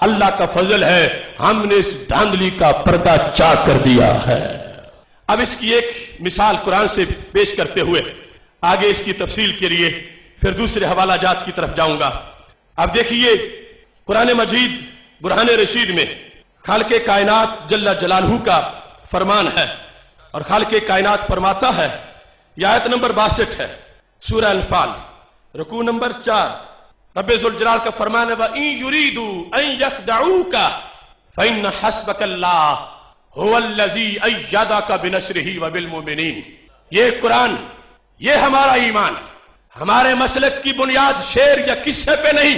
اللہ کا فضل ہے، ہم نے اس دھاندلی کا پردہ چاک کر دیا ہے۔ اب اس کی ایک مثال قرآن سے پیش کرتے ہوئے آگے اس کی تفصیل کے لیے پھر دوسرے حوالہ جات کی طرف جاؤں گا۔ اب دیکھیے قرآن مجید برہان رشید میں خالق کائنات جل جلالہ کا فرمان ہے، اور خالق کائنات فرماتا ہے، یہ آیت نمبر 62 ہے سورہ انفال رکوع نمبر 4، رب ذوالجلال کا فرمان ہے وَإِن يُرِيدُوا أَن يَخْدَعُوكَ فَإِنَّ حَسْبَكَ اللَّهُ هُوَ الَّذِي أَيَّدَكَ بِنَصْرِهِ وَبِالْمُؤْمِنِينَ۔ یہ قرآن، یہ ہمارا ایمان، ہمارے مسلک کی بنیاد شعر یا قصے پہ نہیں،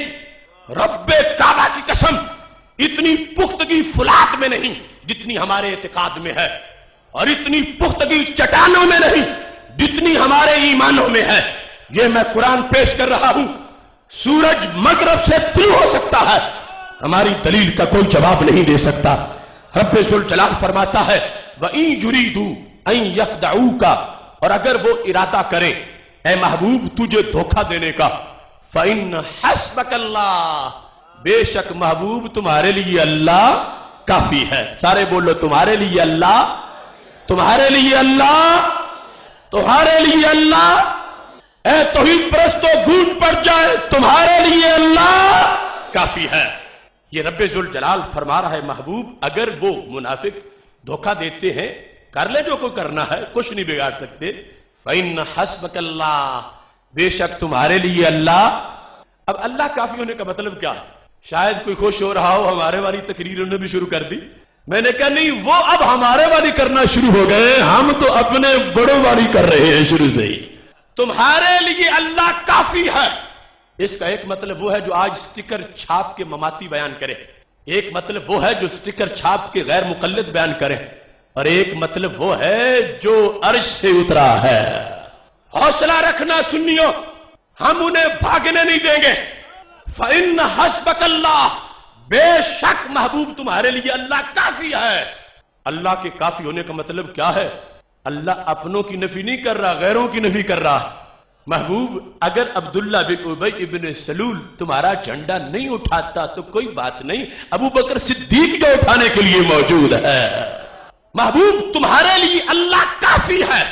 رب کعبہ کی قسم اتنی پختگی فولاد میں نہیں جتنی ہمارے اعتقاد میں ہے، اور اتنی پختگی چٹانوں میں نہیں جتنی ہمارے ایمانوں میں ہے۔ یہ میں قرآن پیش کر رہا ہوں، سورج مغرب سے طلوع ہو سکتا ہے، ہماری دلیل کا کوئی جواب نہیں دے سکتا۔ رب ذوالجلال فرماتا ہے وَإِن يُرِيدُوا أَن يَخْدَعُوكَ، اور اگر وہ ارادہ کریں اے محبوب تجھے دھوکہ دینے کا، فَإِنَّ حَسْبَكَ اللَّهُ، بے شک محبوب تمہارے لیے اللہ کافی ہے۔ سارے بولو تمہارے لیے اللہ، تمہارے لیے اللہ، تمہارے لیے اللہ، اے توحید پرستو گونج پڑ جائے، تمہارے لیے اللہ کافی ہے۔ یہ رب ذوالجلال فرما رہا ہے محبوب اگر وہ منافق دھوکہ دیتے ہیں کر لے جو کوئی کرنا ہے، کچھ نہیں بگاڑ سکتے۔ فَإِنَّ حَسْبَكَ اللَّهُ، بے شک تمہارے لیے اللہ۔ اب اللہ کافی ہونے کا مطلب کیا ہے؟ شاید کوئی خوش ہو رہا ہو ہمارے والی تقریر انہوں نے بھی شروع کر دی، میں نے کہا نہیں، وہ اب ہمارے والی کرنا شروع ہو گئے، ہم تو اپنے بڑوں والی کر رہے ہیں شروع سے ہی۔ تمہارے لیے اللہ کافی ہے، اس کا ایک مطلب وہ ہے جو آج سٹیکر چھاپ کے مماتی بیان کرے، ایک مطلب وہ ہے جو سٹیکر چھاپ کے غیر مقلد بیان کرے، اور ایک مطلب وہ ہے جو عرش سے اترا ہے۔ حوصلہ رکھنا سنیو، ہم انہیں بھاگنے نہیں دیں گے۔ فَإِنَّ حَسْبَكَ اللَّهُ، بے شک محبوب تمہارے لیے اللہ کافی ہے۔ اللہ کے کافی ہونے کا مطلب کیا ہے؟ اللہ اپنوں کی نفی نہیں کر رہا، غیروں کی نفی کر رہا۔ محبوب اگر عبداللہ بن ابی ابن سلول تمہارا جھنڈا نہیں اٹھاتا تو کوئی بات نہیں، ابو بکر صدیق جو اٹھانے کے لیے موجود ہے۔ محبوب تمہارے لیے اللہ کافی ہے۔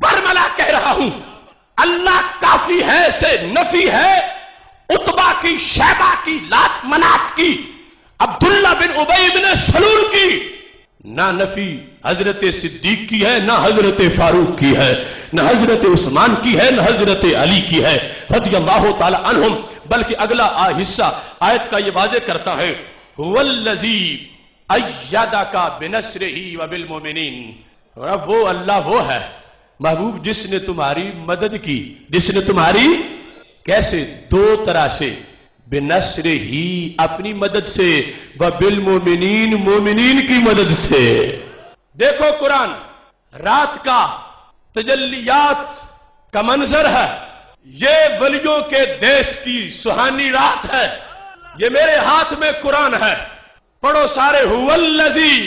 برملا کہہ رہا ہوں، اللہ کافی ہے سے نفی ہے عتبہ کی، شیبہ کی، لات منات کی، عبداللہ بن ابی بن سلول کی، نہ نفی حضرت صدیق کی ہے، نہ حضرت فاروق کی ہے، نہ حضرت عثمان کی ہے، نہ حضرت علی کی ہے رضی اللہ تعالی عنہم، بلکہ اگلا حصہ آیت کا یہ واضح کرتا ہے هو الذی ایدک بنصرہ وبالمؤمنین، وہ اللہ وہ ہے محبوب جس نے تمہاری مدد کی، جس نے تمہاری، کیسے؟ دو طرح سے، بنصرہ اپنی مدد سے، وبالمؤمنین مومنین کی مدد سے۔ دیکھو قرآن رات کا تجلیات کا منظر ہے، یہ ولیوں کے دیش کی سہانی رات ہے، یہ میرے ہاتھ میں قرآن ہے، پڑھو سارے هو الذی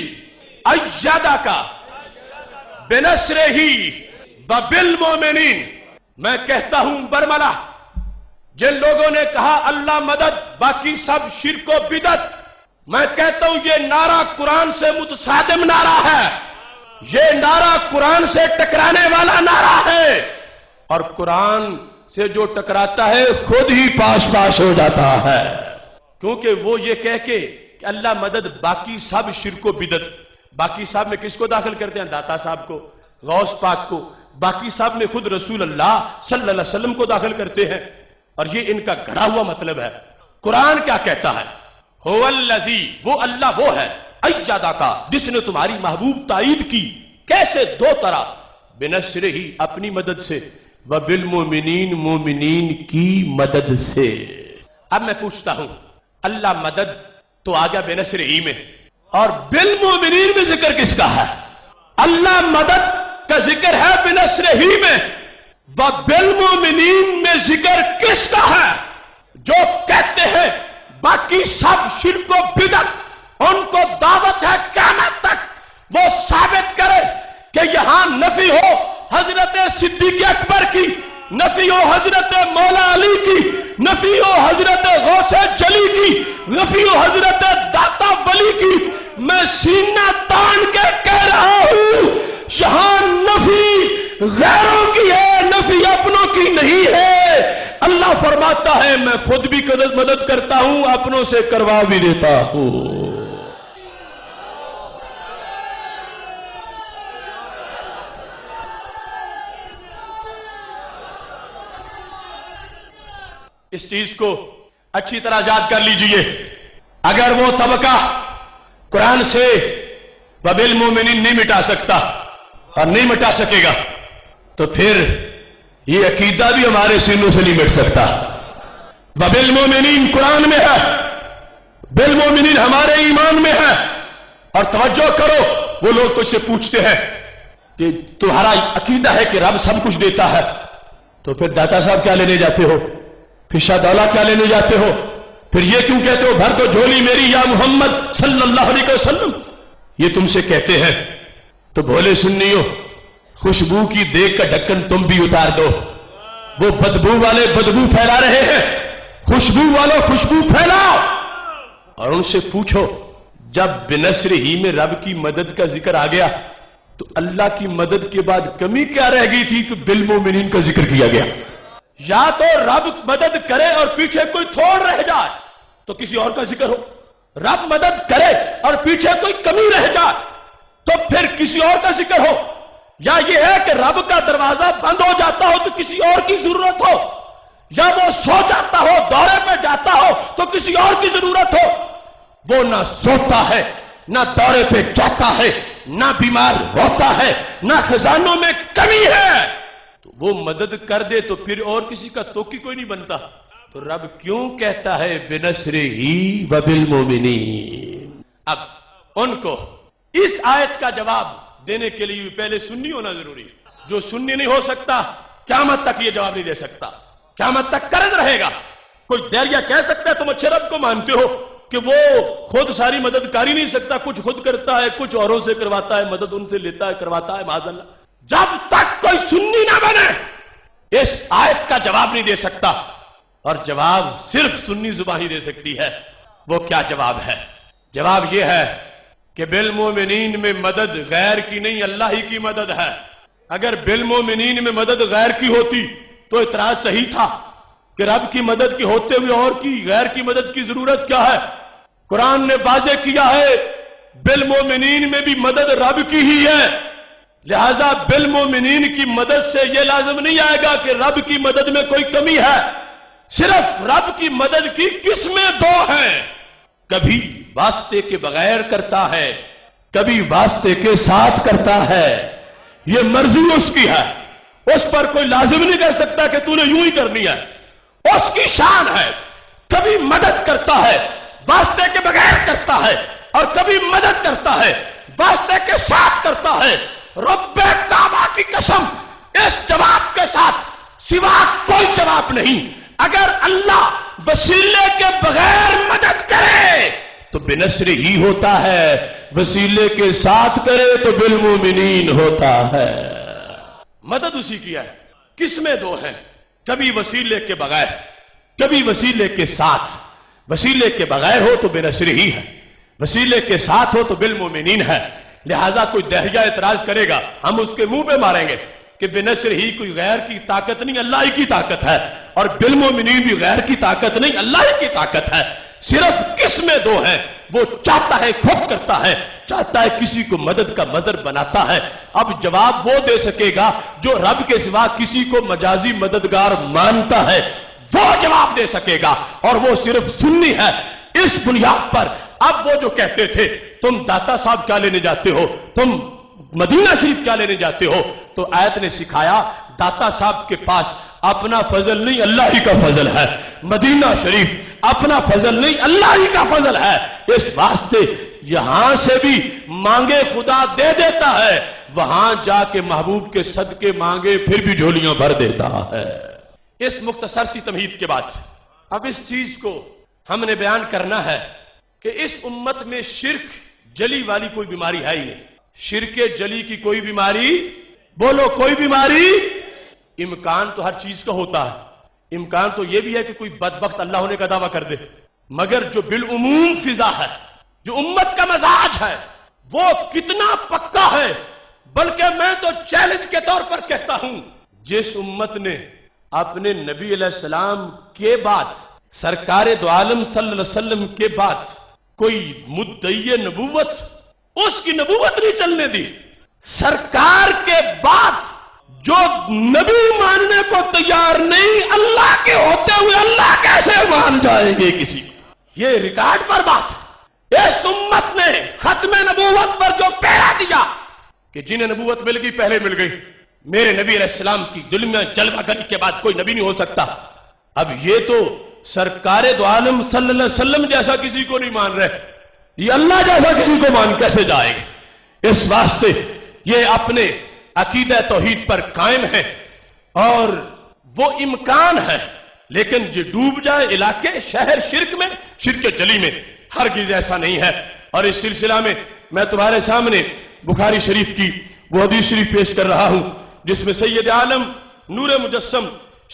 ایدک بنصرہ وبالمؤمنین۔ میں کہتا ہوں برملا، جن لوگوں نے کہا اللہ مدد باقی سب شرک و بدعت، میں کہتا ہوں یہ نعرہ قرآن سے متصادم نعرہ ہے، یہ نعرہ قرآن سے ٹکرانے والا نعرہ ہے، اور قرآن سے جو ٹکراتا ہے خود ہی پاش پاش ہو جاتا ہے، کیونکہ وہ یہ کہہ کے کہ اللہ مدد باقی سب شرک و بدعت، باقی صاحب میں کس کو داخل کرتے ہیں؟ داتا صاحب کو، غوث پاک کو، باقی صاحب میں خود رسول اللہ صلی اللہ علیہ وسلم کو داخل کرتے ہیں، اور یہ ان کا گھڑا ہوا مطلب ہے۔ قرآن کیا کہتا ہے؟ هو الذی، وہ اللہ وہ ہے، ایدک، جس نے تمہاری محبوب تائید کی، کیسے؟ دو طرح، بنصرہ اپنی مدد سے، وبالمؤمنین مومنین کی مدد سے۔ اب میں پوچھتا ہوں اللہ مدد تو آ گیا بنصرہ میں، اور بالمؤمنین میں ذکر کس کا ہے؟ اللہ مدد کا ذکر ہے بنصرہ میں، وبالمؤمنین میں ذکر کس کا ہے؟ جو کہتے ہیں باقی سب شرک و بدعت، ان کو دعوت ہے قیامت تک وہ ثابت کرے کہ یہاں نفی ہو حضرت صدیق اکبر کی، نفی ہو حضرت مولا علی کی، نفی ہو حضرت غوث جلی کی، نفی حضرت داتا ولی کی میں سینہ تان کے کہہ رہا ہوں، یہاں نفی غیروں کی ہے، نفی اپنوں کی نہیں ہے۔ اللہ فرماتا ہے میں خود بھی مدد کرتا ہوں، اپنوں سے کروا بھی دیتا ہوں۔ اس چیز کو اچھی طرح یاد کر لیجئے، اگر وہ طبقہ قرآن سے وَبِالْمُؤْمِنِينَ نہیں مٹا سکتا اور نہیں مٹا سکے گا تو پھر یہ عقیدہ بھی ہمارے سینوں سے نہیں مٹ سکتا۔ وَبِالْمُؤْمِنِينَ قرآن میں ہے، بالمؤمنین ہمارے ایمان میں ہے۔ اور توجہ کرو، وہ لوگ تجھ سے پوچھتے ہیں کہ تمہارا عقیدہ ہے کہ رب سب کچھ دیتا ہے، تو پھر داتا صاحب کیا لینے جاتے ہو؟ پھر شادولہ کیا لینے جاتے ہو؟ پھر یہ کیوں کہتے ہو بھر دو جھولی میری یا محمد صلی اللہ علیہ وسلم؟ یہ تم سے کہتے ہیں تو بھولے سنیو، خوشبو کی دیگ کا ڈھکن تم بھی اتار دو۔ وہ بدبو والے بدبو پھیلا رہے ہیں، خوشبو والوں خوشبو پھیلاؤ۔ اور ان سے پوچھو جب بنصر ہی میں رب کی مدد کا ذکر آ گیا تو اللہ کی مدد کے بعد کمی کیا رہ گئی تھی کہ بالمومنین کا ذکر کیا گیا؟ یا تو رب مدد کرے اور پیچھے کوئی تھوڑ رہ جائے تو کسی اور کا ذکر ہو، رب مدد کرے اور پیچھے کوئی کمی رہ جائے تو پھر کسی اور کا ذکر ہو، یا یہ ہے کہ رب کا دروازہ بند ہو جاتا ہو تو کسی اور کی ضرورت ہو، یا وہ سو جاتا ہو دورے پہ جاتا ہو تو کسی اور کی ضرورت ہو۔ وہ نہ سوتا ہے، نہ دورے پہ جاتا ہے، نہ بیمار ہوتا ہے، نہ خزانوں میں کمی ہے، تو وہ مدد کر دے تو پھر اور کسی کا توقی کوئی نہیں بنتا۔ تو رب کیوں کہتا ہے بنصرہ وبالمؤمنین؟ اب ان کو اس آیت کا جواب دینے کے لیے پہلے سنی ہونا ضروری ہے۔ جو سنی نہیں ہو سکتا قیامت تک یہ جواب نہیں دے سکتا، قیامت تک قرض رہے گا۔ کوئی دہریہ کہہ سکتا ہے تم اچھے رب کو مانتے ہو کہ وہ خود ساری مدد کر ہی نہیں سکتا، کچھ خود کرتا ہے، کچھ اوروں سے کرواتا ہے، مدد ان سے لیتا ہے، کرواتا ہے، معاذ اللہ۔ جب تک کوئی سنی نہ بنے اس آیت کا جواب نہیں دے سکتا، اور جواب صرف سنی زبان ہی دے سکتی ہے۔ وہ کیا جواب ہے؟ جواب یہ ہے کہ بالمومنین میں مدد غیر کی نہیں اللہ ہی کی مدد ہے۔ اگر بالمومنین میں مدد غیر کی ہوتی تو اعتراض صحیح تھا کہ رب کی مدد کی ہوتے ہوئے اور کی غیر کی مدد کی ضرورت کیا ہے؟ قرآن نے واضح کیا ہے بالمومنین میں بھی مدد رب کی ہی ہے، لہذا بالمومنین کی مدد سے یہ لازم نہیں آئے گا کہ رب کی مدد میں کوئی کمی ہے۔ صرف رب کی مدد کی قسمیں دو ہیں، کبھی واسطے کے بغیر کرتا ہے، کبھی واسطے کے ساتھ کرتا ہے۔ یہ مرضی اس کی ہے، اس پر کوئی لازم نہیں کر سکتا کہ تو نے یوں ہی کرنی ہے، اس کی شان ہے۔ کبھی مدد کرتا ہے واسطے کے بغیر کرتا ہے، اور کبھی مدد کرتا ہے واسطے کے ساتھ کرتا ہے۔ رب کعبہ کی قسم، اس جواب کے ساتھ سوا کوئی جواب نہیں۔ اگر اللہ وسیلے کے بغیر مدد کرے تو بنصر ہی ہوتا ہے، وسیلے کے ساتھ کرے تو بالمومنین ہوتا ہے۔ مدد اسی کی ہے، قسمیں دو ہیں، کبھی وسیلے کے بغیر، کبھی وسیلے کے ساتھ۔ وسیلے کے بغیر ہو تو بنصر ہی ہے، وسیلے کے ساتھ ہو تو بالمومنین ہے۔ لہذا کوئی دہریہ اعتراض کرے گا ہم اس کے منہ پہ ماریں گے کہ بنصر ہی کوئی غیر کی طاقت نہیں، اللہ ہی کی طاقت ہے، اور بالمومنین بھی غیر کی طاقت نہیں، اللہ ہی کی طاقت ہے۔ صرف قسمیں دو ہیں، وہ چاہتا ہے خود کرتا ہے، چاہتا ہے کسی کو مدد کا مظہر بناتا ہے۔ اب جواب وہ دے سکے گا جو رب کے سوا کسی کو مجازی مددگار مانتا ہے، وہ جواب دے سکے گا، اور وہ صرف سنی ہے۔ اس بنیاد پر اب وہ جو کہتے تھے تم داتا صاحب کیا لینے جاتے ہو، تم مدینہ شریف کیا لینے جاتے ہو، تو آیت نے سکھایا داتا صاحب کے پاس اپنا فضل نہیں اللہ ہی کا فضل ہے، مدینہ شریف اپنا فضل نہیں اللہ ہی کا فضل ہے۔ اس واسطے یہاں سے بھی مانگے خدا دے دیتا ہے، وہاں جا کے محبوب کے صدقے مانگے پھر بھی جھولیاں بھر دیتا ہے۔ اس مختصر سی تمہید کے بعد اب اس چیز کو ہم نے بیان کرنا ہے کہ اس امت میں شرک جلی والی کوئی بیماری ہے ہی نہیں۔ شرک جلی کی کوئی بیماری، بولو کوئی بیماری، امکان تو ہر چیز کا ہوتا ہے۔ امکان تو یہ بھی ہے کہ کوئی بدبخت اللہ ہونے کا دعویٰ کر دے، مگر جو بالعموم فضا ہے، جو امت کا مزاج ہے، وہ کتنا پکا ہے، بلکہ میں تو چیلنج کے طور پر کہتا ہوں، جس امت نے اپنے نبی علیہ السلام کے بعد، سرکار دو عالم صلی اللہ علیہ وسلم کے بعد کوئی مدعی نبوت، اس کی نبوت نہیں چلنے دی، سرکار کے بعد جو نبی ماننے کو تیار نہیں، اللہ کے ہوتے ہوئے اللہ کیسے مان جائیں گے کسی کو؟ یہ ریکارڈ پر بات ہے۔ اس امت نے ختم نبوت پر جو پہرا دیا کہ جنہیں نبوت مل گئی پہلے مل گئی، میرے نبی علیہ السلام کی دل میں جلوہ گری کے بعد کوئی نبی نہیں ہو سکتا، اب یہ تو سرکار دو عالم صلی اللہ علیہ وسلم جیسا کسی کو نہیں مان رہے، یہ اللہ جیسا کسی کو مان کیسے جائے گا؟ اس واسطے یہ اپنے عقیدہ توحید پر قائم ہے، اور وہ امکان ہے، لیکن یہ ڈوب جائے علاقے شہر شرک میں، شرک جلی میں، ہرگز ایسا نہیں ہے۔ اور اس سلسلہ میں میں تمہارے سامنے بخاری شریف کی وہ حدیث شریف پیش کر رہا ہوں جس میں سید عالم نور مجسم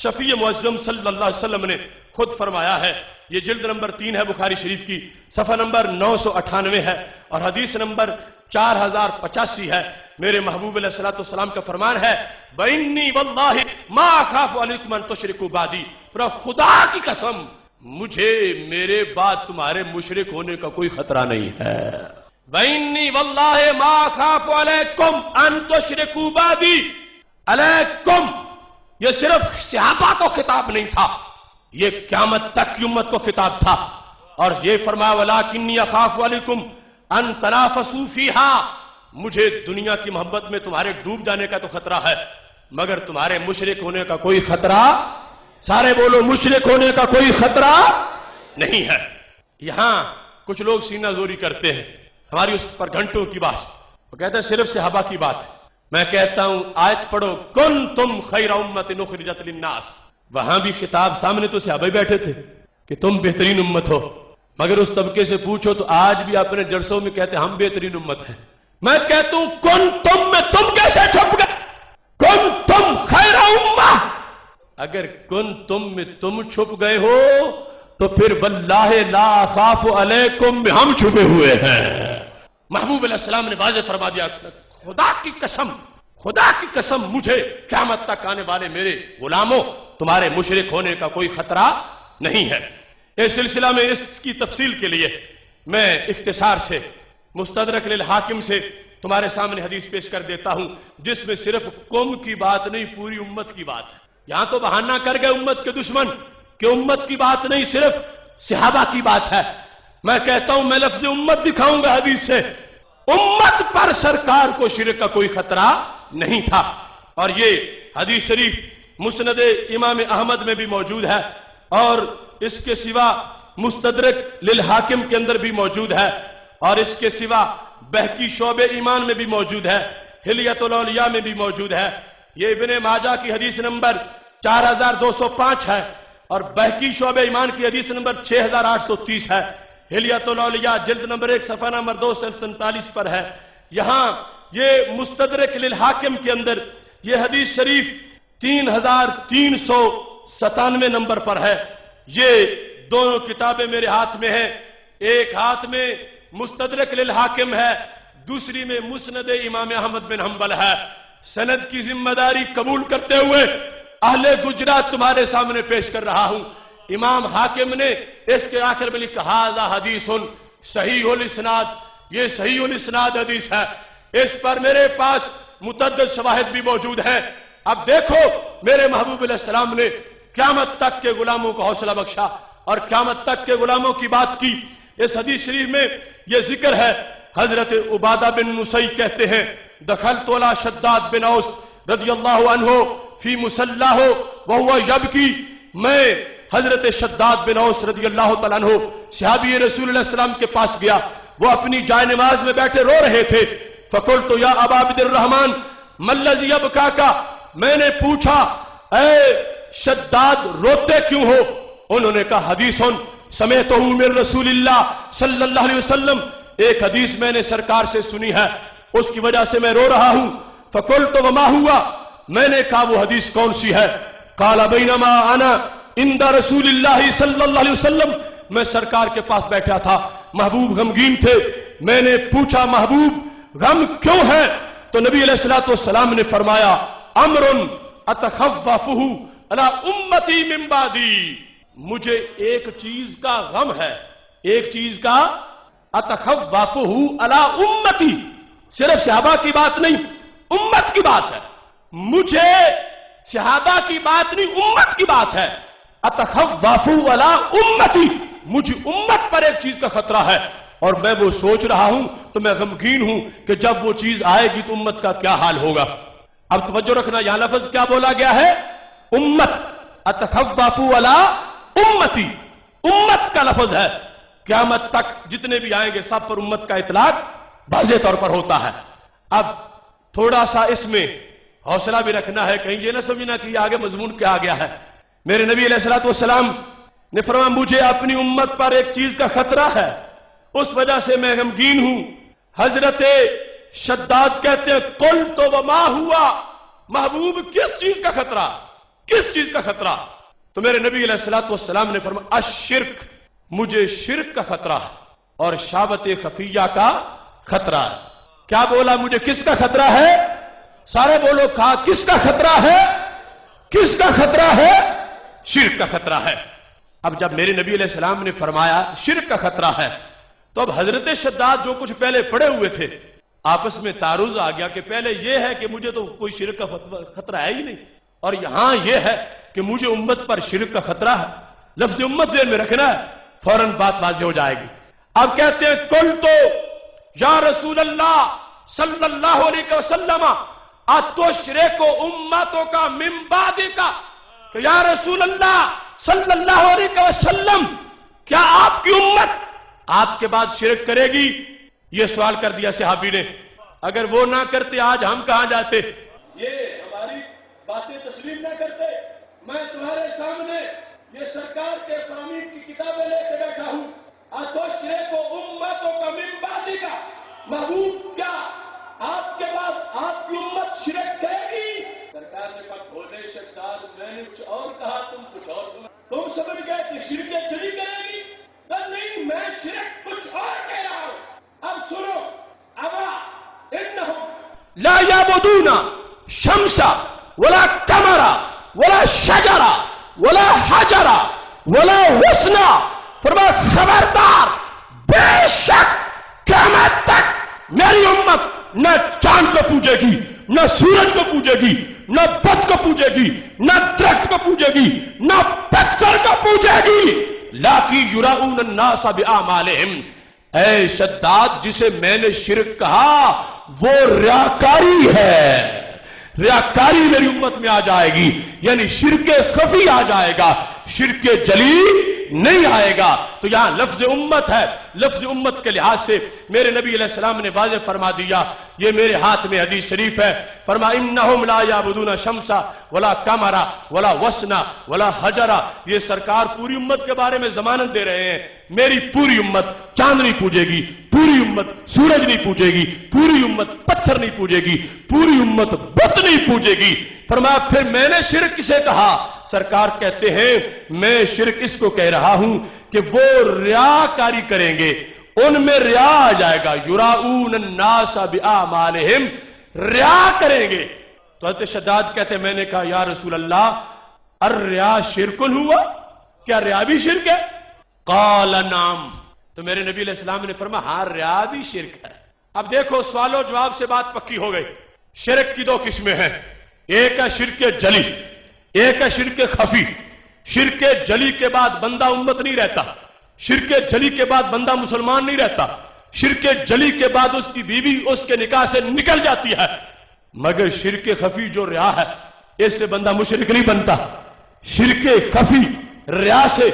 شفیع معظم صلی اللہ علیہ وسلم نے خود فرمایا ہے، یہ جلد نمبر 3 ہے بخاری شریف کی، صفحہ نمبر 998 ہے اور حدیث نمبر 4085 ہے۔ میرے محبوب علیہ السلام کا فرمان ہے، وَإِنِّي وَاللَّهِ مَا أَخَافُ عَلَيْكُمْ أَن تُشْرِكُوا بَعْدِي، پر خدا کی قسم مجھے میرے بعد تمہارے مشرک ہونے کا کوئی خطرہ نہیں ہے۔ وَإِنِّي وَاللَّهِ مَا أَخَافُ عَلَيْكُمْ أَن تُشْرِكُوا بَعْدِي، علیکم یہ صرف صحابہ کو خطاب نہیں تھا، یہ قیامت تک کی امت کو خطاب تھا، اور یہ فرمایا وَلَكِنِّي أَخَافُ عَلَيْكُمْ أَن تَنَافَسُوا فِيهَا، مجھے دنیا کی محبت میں تمہارے ڈوب جانے کا تو خطرہ ہے، مگر تمہارے مشرک ہونے کا کوئی خطرہ، سارے بولو مشرک ہونے کا کوئی خطرہ نہیں ہے۔ یہاں کچھ لوگ سینہ زوری کرتے ہیں ہماری اس پر گھنٹوں کی بات، وہ کہتے ہیں صرف صحابہ کی بات ہے۔ میں کہتا ہوں آیت پڑھو، کنتم خیر امت اخرجت للناس، وہاں بھی خطاب سامنے تو صحابہ بیٹھے تھے کہ تم بہترین امت ہو، مگر اس طبقے سے پوچھو تو آج بھی اپنے جلسوں میں کہتے ہیں ہم بہترین امت ہیں۔ میں کہتا ہوں کنتم میں تم کیسے چھپ گئے؟ کنتم خیر امہ، اگر کنتم میں تم چھپ گئے ہو تو پھر واللہ لا اخاف علیکم میں ہم چھپے ہوئے ہیں۔ محبوب علیہ السلام نے واضح فرما دیا، خدا کی قسم، خدا کی قسم مجھے قیامت تک آنے والے میرے غلاموں تمہارے مشرک ہونے کا کوئی خطرہ نہیں ہے۔ اس سلسلہ میں اس کی تفصیل کے لیے میں اختصار سے مستدرک للحاکم سے تمہارے سامنے حدیث پیش کر دیتا ہوں جس میں صرف قوم کی بات نہیں پوری امت کی بات ہے۔ یہاں تو بہانہ کر گئے امت کے دشمن کہ امت کی بات نہیں صرف صحابہ کی بات ہے۔ میں کہتا ہوں میں لفظ امت دکھاؤں گا حدیث سے، امت پر سرکار کو شرک کا کوئی خطرہ نہیں تھا، اور یہ حدیث شریف مسند امام احمد میں بھی موجود ہے، اور اس کے سوا مستدرک للحاکم کے اندر بھی موجود ہے، اور اس کے سوا بہقی شعب ایمان میں بھی موجود ہے، حلیۃ الاولیاء میں بھی موجود ہے۔ یہ ابن ماجہ کی حدیث نمبر 4205 ہے، اور بہقی شعب ایمان کی حدیث نمبر 6830 ہے، حلیۃ الاولیاء جلد نمبر 1 صفحہ نمبر 247 پر ہے۔ یہاں یہ مستدرک للحاکم کے اندر یہ حدیث شریف 3397 نمبر پر ہے۔ یہ دونوں کتابیں میرے ہاتھ میں ہیں، ایک ہاتھ میں مستدرک للحاکم ہے، دوسری میں مسند امام احمد بن حنبل ہے۔ سند کی ذمہ داری قبول کرتے ہوئے اہل گجرات تمہارے سامنے پیش کر رہا ہوں۔ امام حاکم نے اس کے آخر میں لکھا ھذا حدیث صحیح الاسناد، یہ صحیح الاسناد حدیث ہے، اس پر میرے پاس متعدد شواہد بھی موجود ہیں۔ اب دیکھو میرے محبوب علیہ السلام نے قیامت تک کے غلاموں کو حوصلہ بخشا اور قیامت تک کے غلاموں کی بات کی۔ اس حدیث شریف میں یہ ذکر ہے، حضرت عبادہ بن نصی کہتے ہیں دخلت علی شداد بن اوس رضی اللہ عنہ فی مصلاہ وہو یبکی، میں حضرت شداد بن اوس رضی اللہ تعالیٰ عنہ صحابی رسول اللہ علیہ السلام کے پاس گیا، وہ اپنی جائے نماز میں بیٹھے رو رہے تھے۔ فقلت یا ابا عبد الرحمن ما الذی یبکاک، میں نے پوچھا اے شداد روتے کیوں ہو؟ انہوں نے کہا حدیث سمعتہ من رسول اللہ صلی اللہ علیہ وسلم، ایک حدیث میں نے سرکار سے سنی ہے، اس کی وجہ سے میں رو رہا ہوں۔ فقلت وما ہوا، میں نے کہا وہ حدیث کون سی ہے؟ قال بینما انا عند رسول اللہ صلی اللہ علیہ وسلم میں سرکار کے پاس بیٹھا تھا، محبوب غمگین تھے، میں نے پوچھا محبوب غم کیوں ہے؟ تو نبی علیہ الصلوۃ والسلام نے فرمایا امر اتخوفہ علی امتی من بعدی، مجھے ایک چیز کا غم ہے، ایک چیز کا اتخوفہ علی امتی، صرف صحابہ کی بات نہیں، امت کی بات ہے، مجھے صحابہ کی بات نہیں امت کی بات ہے، اتخوف علی امتی، مجھے امت پر ایک چیز کا خطرہ ہے اور میں وہ سوچ رہا ہوں تو میں غمگین ہوں کہ جب وہ چیز آئے گی تو امت کا کیا حال ہوگا۔ اب توجہ رکھنا، یہاں لفظ کیا بولا گیا ہے؟ امت، اتخوف علی امتی، امت کا لفظ ہے، قیامت تک جتنے بھی آئیں گے سب پر امت کا اطلاق واضح طور پر ہوتا ہے۔ اب تھوڑا سا اس میں حوصلہ بھی رکھنا ہے، کہیں یہ نہ سمجھنا کہ یہ آگے مضمون کیا آ گیا ہے۔ میرے نبی علیہ الصلوۃ والسلام نے فرمایا مجھے اپنی امت پر ایک چیز کا خطرہ ہے، اس وجہ سے میں غمگین ہوں۔ حضرت شداد کہتے ہیں قل تو وما ہوا، محبوب کس چیز کا خطرہ، کس چیز کا خطرہ؟ تو میرے نبی علیہ الصلوۃ والسلام نے فرمایا الشرک، مجھے شرک کا خطرہ ہے اور شہوت خفیہ کا خطرہ ہے۔ کیا بولا؟ مجھے کس کا خطرہ ہے؟ سارے بولو، کہا کس کا خطرہ ہے؟ کس کا خطرہ ہے؟ شرک کا خطرہ ہے۔ اب جب میرے نبی علیہ السلام نے فرمایا شرک کا خطرہ ہے تو اب حضرت شداد جو کچھ پہلے پڑے ہوئے تھے آپس میں تعارض آ گیا کہ پہلے یہ ہے کہ مجھے تو کوئی شرک کا خطرہ ہے ہی نہیں، اور یہاں یہ ہے کہ مجھے امت پر شرک کا خطرہ ہے۔ لفظ امت ذہن میں رکھنا ہے، فوراً بات واضح ہو جائے گی۔ اب کہتے ہیں قل تو یا رسول اللہ صلی اللہ علیہ وسلم اتشرک امتوں کا من بعد کا، کہ یا رسول اللہ صلی اللہ علیہ وسلم کیا آپ کی امت آپ کے بعد شرک کرے گی؟ یہ سوال کر دیا صحابی نے، اگر وہ نہ کرتے آج ہم کہاں جاتے؟ یہ ہماری باتیں تسلیم نہ کرتے، میں تمہارے سامنے یہ سرکار کے فرامین کی کتابیں لے کے بیٹھا ہوں، اتشرک امتوں کا من بعد کا، محبوب کیا آپ کے بعد آپ کی امت شرک کرے گی؟ سرکار نے کہا بھولے شداد، میں نے کچھ اور کہا، تم کچھ اور سنا، تم سمجھ گئے کہ شرک چلی کرے گی؟ نہیں، میں شرک کچھ اور کہہ رہا ہوں۔ اب سنو، ابا انہم لا یعبدون شمس ولا قمر ولا شجر ولا حجر ولا حسن، فرمایا خبردار، بے شک قیامت تک میری امت نہ چاند کو پوجے گی، نہ سورج کو پوجے گی، نہ بت کو پوجے گی، نہ درخت کو پوجے گی، نہ پتھر کو پوجے گی، لیکن یراؤن الناس باعمالہم۔ اے شداد، جسے میں نے شرک کہا وہ ریاکاری ہے، ریاکاری میری امت میں آ جائے گی، یعنی شرک خفی آ جائے گا، شرک جلی نہیں آئے گا۔ تو یہاں لفظ امت ہے، لفظ امت کے لحاظ سے میرے نبی علیہ السلام نے واضح فرما دیا، یہ میرے ہاتھ میں حدیث شریف ہے، فرما انہم لا یعبدون شمس ولا قمر ولا وسن ولا حجر، یہ سرکار پوری امت کے بارے میں ضمانت دے رہے ہیں، میری پوری امت چاند نہیں پوجے گی، پوری امت سورج نہیں پوجے گی، پوری امت پتھر نہیں پوجے گی، پوری امت بت نہیں پوجے گی۔ فرمایا پھر میں نے شرک کسے کہا؟ سرکار کہتے ہیں میں شرک اس کو کہہ رہا ہوں کہ وہ ریاکاری کریں گے، ان میں ریا آ جائے گا، یراؤن الناس باعمالہم، ریا کریں گے۔ تو حضرت شداد کہتے ہیں میں نے کہا یا رسول اللہ الریا شرک ہوا، کیا ریا بھی شرک ہے؟ قال نعم، تو میرے نبی علیہ السلام نے فرمایا ہاں ریا بھی شرک ہے۔ اب دیکھو سوال و جواب سے بات پکی ہو گئی۔ شرک کی دو قسمیں ہیں، ایک ہے شرک جلی، ایک ہے شرک خفی۔ شرک جلی کے بعد بندہ امت نہیں رہتا، شرک جلی کے بعد بندہ مسلمان نہیں رہتا، شرک جلی کے بعد اس کی بیوی اس کے نکاح سے نکل جاتی ہے، مگر شرک خفی جو ریا ہے اس سے بندہ مشرک نہیں بنتا۔ شرک خفی ریا سے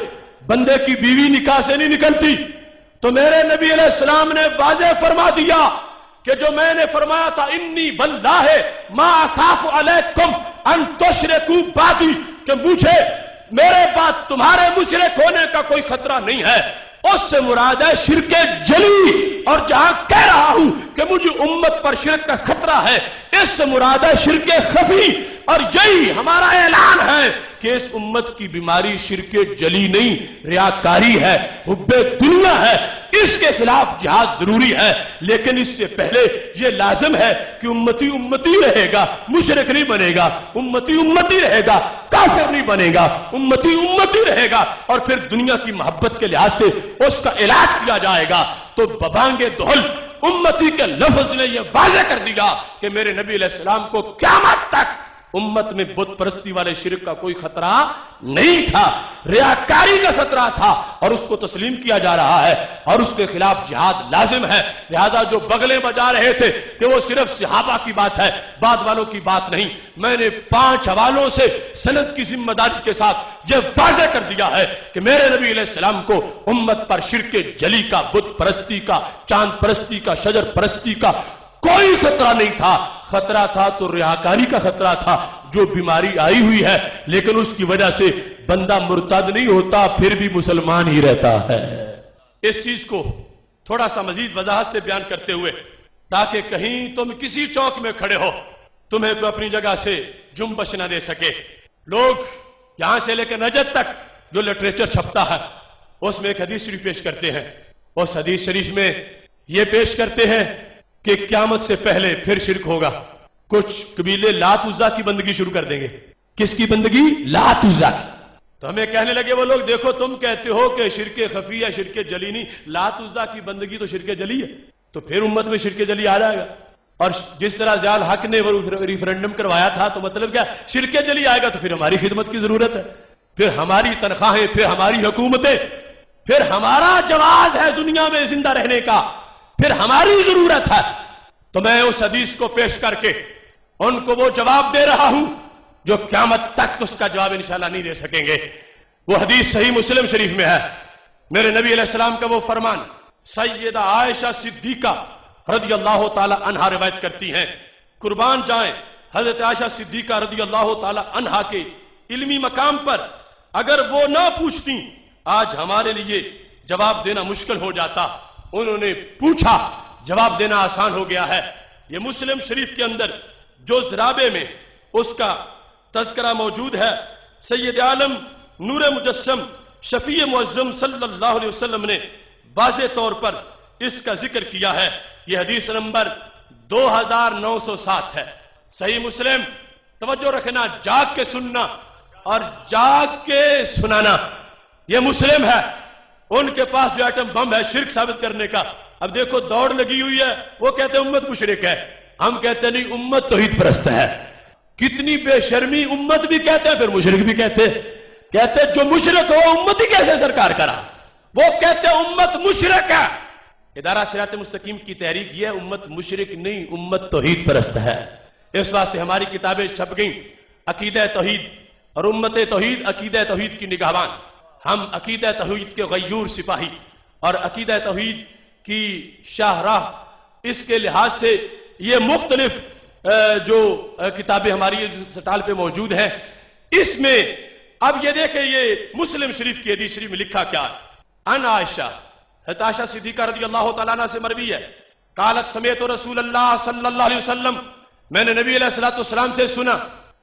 بندے کی بیوی نکاح سے نہیں نکلتی۔ تو میرے نبی علیہ السلام نے واضح فرما دیا کہ جو میں نے فرمایا تھا انی واللہ ما اخاف علیکم ان تشرکوا بعدی، کہ مجھے میرے بعد تمہارے مشرک ہونے کا کوئی خطرہ نہیں ہے، اس سے مراد ہے شرک جلی۔ اور جہاں کہہ رہا ہوں کہ مجھے امت پر شرک کا خطرہ ہے، اس سے مراد ہے شرک خفی۔ اور یہی ہمارا اعلان ہے کہ اس امت کی بیماری شرک جلی نہیں، ریاکاری ہے، حب دنیا ہے، اس کے خلاف جہاد ضروری ہے، لیکن اس سے پہلے یہ لازم ہے کہ امتی امتی رہے گا، مشرک نہیں بنے گا، امتی امتی رہے گا، کافر نہیں بنے گا، امتی امتی رہے گا، اور پھر دنیا کی محبت کے لحاظ سے اس کا علاج کیا جائے گا۔ تو ببانگ دہل امتی کے لفظ نے یہ واضح کر دیا کہ میرے نبی علیہ السلام کو قیامت تک امت میں بت پرستی والے شرک کا کوئی خطرہ نہیں تھا، ریاکاری کا خطرہ تھا، اور اس کو تسلیم کیا جا رہا ہے، اور اس کے خلاف جہاد لازم ہے۔ لہذا جو بغلیں بجا رہے تھے کہ وہ صرف صحابہ کی بات ہے، بعد والوں کی بات نہیں، میں نے 5 حوالوں سے سند کی ذمہ داری کے ساتھ یہ واضح کر دیا ہے کہ میرے نبی علیہ السلام کو امت پر شرک جلی کا، بت پرستی کا، چاند پرستی کا، شجر پرستی کا کوئی خطرہ نہیں تھا۔ خطرہ تھا تو ریاکاری کا خطرہ تھا، جو بیماری آئی ہوئی ہے، لیکن اس کی وجہ سے بندہ مرتد نہیں ہوتا، پھر بھی مسلمان ہی رہتا ہے۔ اس چیز کو تھوڑا سا مزید وضاحت سے بیان کرتے ہوئے، تاکہ کہیں تم کسی چوک میں کھڑے ہو تمہیں تو اپنی جگہ سے جنبش نہ دے سکے۔ لوگ یہاں سے لے کے نجد تک جو لٹریچر چھپتا ہے اس میں ایک حدیث شریف پیش کرتے ہیں، اس حدیث شریف میں یہ پیش کرتے ہیں کہ قیامت سے پہلے پھر شرک ہوگا، کچھ قبیلے لات عزا کی بندگی شروع کر دیں گے۔ کس کی بندگی؟ لات عزا کی۔ تو ہمیں کہنے لگے وہ لوگ، دیکھو تم کہتے ہو کہ شرک خفی ہے، شرک جلی نہیں، لات عزا کی بندگی تو شرک جلی ہے، تو پھر امت میں شرک جلی آ جائے گا۔ اور جس طرح ضیاء الحق نے وہ ریفرنڈم کروایا تھا، تو مطلب کیا؟ شرک جلی آئے گا تو پھر ہماری خدمت کی ضرورت ہے، پھر ہماری تنخواہیں، پھر ہماری حکومتیں، پھر ہمارا جواز ہے دنیا میں زندہ رہنے کا، پھر ہماری ضرورت ہے۔ تو میں اس حدیث کو پیش کر کے ان کو وہ جواب دے رہا ہوں جو قیامت تک اس کا جواب انشاءاللہ نہیں دے سکیں گے۔ وہ حدیث صحیح مسلم شریف میں ہے، میرے نبی علیہ السلام کا وہ فرمان سیدہ عائشہ صدیقہ رضی اللہ تعالی عنہا روایت کرتی ہیں، قربان جائیں حضرت عائشہ صدیقہ رضی اللہ تعالی عنہا کے علمی مقام پر اگر وہ نہ پوچھتی آج ہمارے لیے جواب دینا مشکل ہو جاتا۔ انہوں نے پوچھا، جواب دینا آسان ہو گیا ہے۔ یہ مسلم شریف کے اندر جو رابع میں اس کا تذکرہ موجود ہے، سید عالم نور مجسم شفیع معظم صلی اللہ علیہ وسلم نے واضح طور پر اس کا ذکر کیا ہے۔ یہ حدیث نمبر 2907 ہے، صحیح مسلم۔ توجہ رکھنا، جاگ کے سننا اور جاگ کے سنانا، یہ مسلم ہے۔ ان کے پاس جو ایٹم بم ہے شرک ثابت کرنے کا، اب دیکھو دوڑ لگی ہوئی ہے، وہ کہتے ہیں امت مشرک ہے، ہم کہتے ہیں نہیں امت توحید پرست ہے۔ کتنی بے شرمی، امت بھی کہتے ہیں پھر مشرک بھی کہتے ہیں۔ کہتے ہیں جو مشرک ہو امت ہی کیسے سرکار کرا، وہ کہتے ہیں امت مشرک ہے۔ ادارہ صراط مستقیم کی تحریک یہ ہے، امت مشرک نہیں، امت توحید پرست ہے۔ اس واسطے ہماری کتابیں چھپ گئیں، عقیدہ توحید اور امت توحید، عقیدہ توحید کی نگہبان۔ ہم عقیدہ توحید کے غیور سپاہی اور عقیدہ توحید کی شاہراہ، اس کے لحاظ سے یہ مختلف جو کتابیں ہماری سٹال پہ موجود ہیں، اس میں اب یہ دیکھیں یہ مسلم شریف کی حدیث شریف میں لکھا کیا ہے، ان عائشہ عائشہ صدیقہ رضی اللہ تعالیٰ عنہ سے مروی ہے، قالت سمعت رسول اللہ صلی اللہ علیہ وسلم، میں نے نبی علیہ السلام سے سنا،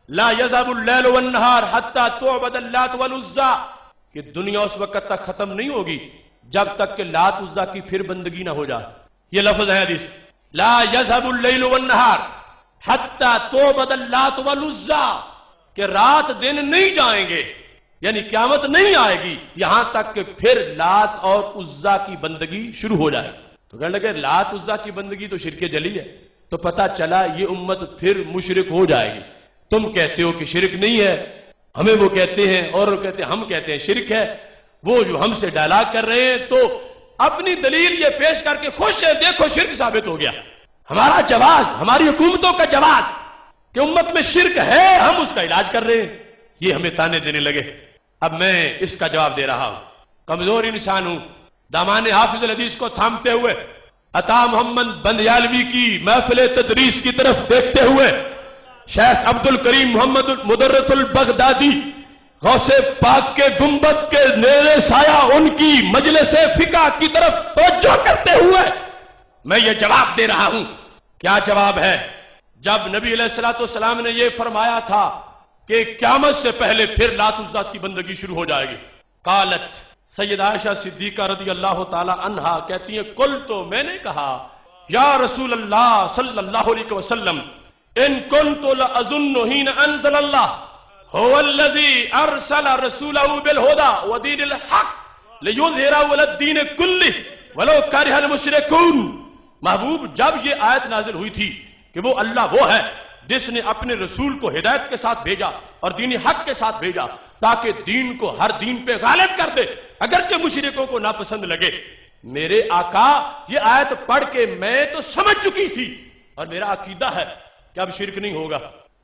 لا يذهب اللیل والنہار حتی تعبد اللات والعزى، کہ دنیا اس وقت تک ختم نہیں ہوگی جب تک کہ لات عزا کی پھر بندگی نہ ہو جائے۔ یہ لفظ ہے حدیث، لا يذهب اللیل والنہار حتی تعبد اللات والعزى، کہ رات دن نہیں جائیں گے، یعنی قیامت نہیں آئے گی یہاں تک کہ پھر لات اور عزا کی بندگی شروع ہو جائے۔ تو کہنے لگے لات عزا کی بندگی تو شرک جلی ہے، تو پتہ چلا یہ امت پھر مشرک ہو جائے گی۔ تم کہتے ہو کہ شرک نہیں ہے، ہمیں وہ کہتے ہیں، اور کہتے ہیں ہم کہتے ہیں شرک ہے، وہ جو ہم سے ڈائلاگ کر رہے ہیں تو اپنی دلیل یہ پیش کر کے خوش ہے، دیکھو شرک ثابت ہو گیا۔ ہمارا جواز، ہماری حکومتوں کا جواز کہ امت میں شرک ہے، ہم اس کا علاج کر رہے ہیں، یہ ہمیں تانے دینے لگے۔ اب میں اس کا جواب دے رہا ہوں، کمزور انسان ہوں، دامان حافظ الحدیث کو تھامتے ہوئے عطا محمد بندیالوی کی محفل تدریس کی طرف دیکھتے ہوئے شیخ عبد الکریم محمد مدرس البغدادی غوث پاک کے گنبد کے نیرے سایہ ان کی مجلس فقہ کی طرف توجہ کرتے ہوئے میں یہ جواب دے رہا ہوں۔ کیا جواب ہے؟ جب نبی علیہ السلام نے یہ فرمایا تھا کہ قیامت سے پہلے پھر لات عزا کی بندگی شروع ہو جائے گی۔ قالت سید عائشہ صدیقہ رضی اللہ تعالی عنہا کہتی ہیں کل تو میں نے کہا یا رسول اللہ صلی اللہ علیہ وسلم ان کنت لأظن حین انزل اللہ هو الذی ارسل رسولہ بالہدى ودین الحق لیظہرہ علی الدین کلہ ولو کرہ المشرکون۔ محبوب جب یہ آیت نازل ہوئی تھی کہ وہ اللہ وہ ہے جس نے اپنے رسول کو ہدایت کے ساتھ بھیجا اور دین حق کے ساتھ بھیجا تاکہ دین کو ہر دین پہ غالب کر دے اگرچہ مشرکوں کو ناپسند لگے۔ میرے آقا یہ آیت پڑھ کے میں تو سمجھ چکی تھی اور میرا عقیدہ ہے کہ اب شرک نہیں ہوگا،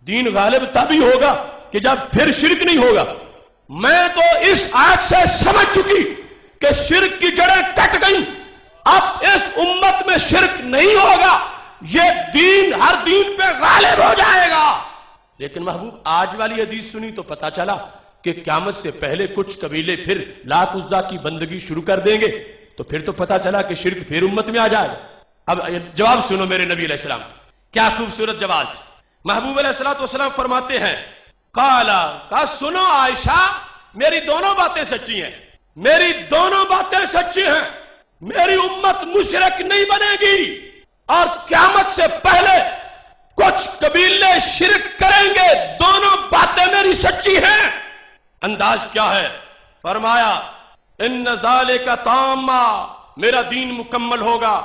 دین غالب تبھی ہوگا کہ جب پھر شرک نہیں ہوگا۔ میں تو اس آیت سے سمجھ چکی کہ شرک کی جڑیں کٹ گئیں، اب اس امت میں شرک نہیں ہوگا، یہ دین ہر دین پہ غالب ہو جائے گا۔ لیکن محبوب آج والی حدیث سنی تو پتا چلا کہ قیامت سے پہلے کچھ قبیلے پھر لات عزا کی بندگی شروع کر دیں گے، تو پھر تو پتا چلا کہ شرک پھر امت میں آ جائے گا۔ اب جواب سنو میرے نبی علیہ السلام، کیا خوبصورت جواب۔ محبوب علیہ السلام فرماتے ہیں کہا سنو عائشہ میری دونوں باتیں سچی ہیں، میری دونوں باتیں سچی ہیں، میری امت مشرک نہیں بنے گی اور قیامت سے پہلے کچھ قبیلے شرک کریں گے، دونوں باتیں میری سچی ہیں۔ انداز کیا ہے؟ فرمایا ان ذالک تاما میرا دین مکمل ہوگا،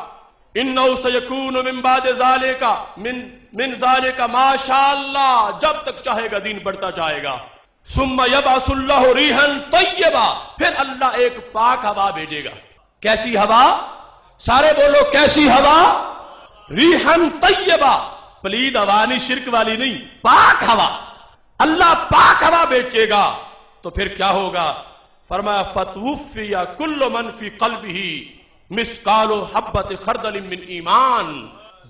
انہ سیکون من بعد ذالک من ذالک ما شاء اللہ، جب تک چاہے گا دین بڑھتا جائے گا۔ ثم یبعث اللہ ریحا طیبا، پھر اللہ ایک پاک ہوا بھیجے گا۔ کیسی ہوا؟ سارے بولو کیسی ہوا؟ ریحا طیبا، پلید ہوا نہیں، شرک والی نہیں، پاک ہوا۔ اللہ پاک ہوا بھیجے گا تو پھر کیا ہوگا؟ فرمایا فتوفی کل من فی قلبہ مثقال حبۃ خردل من ایمان،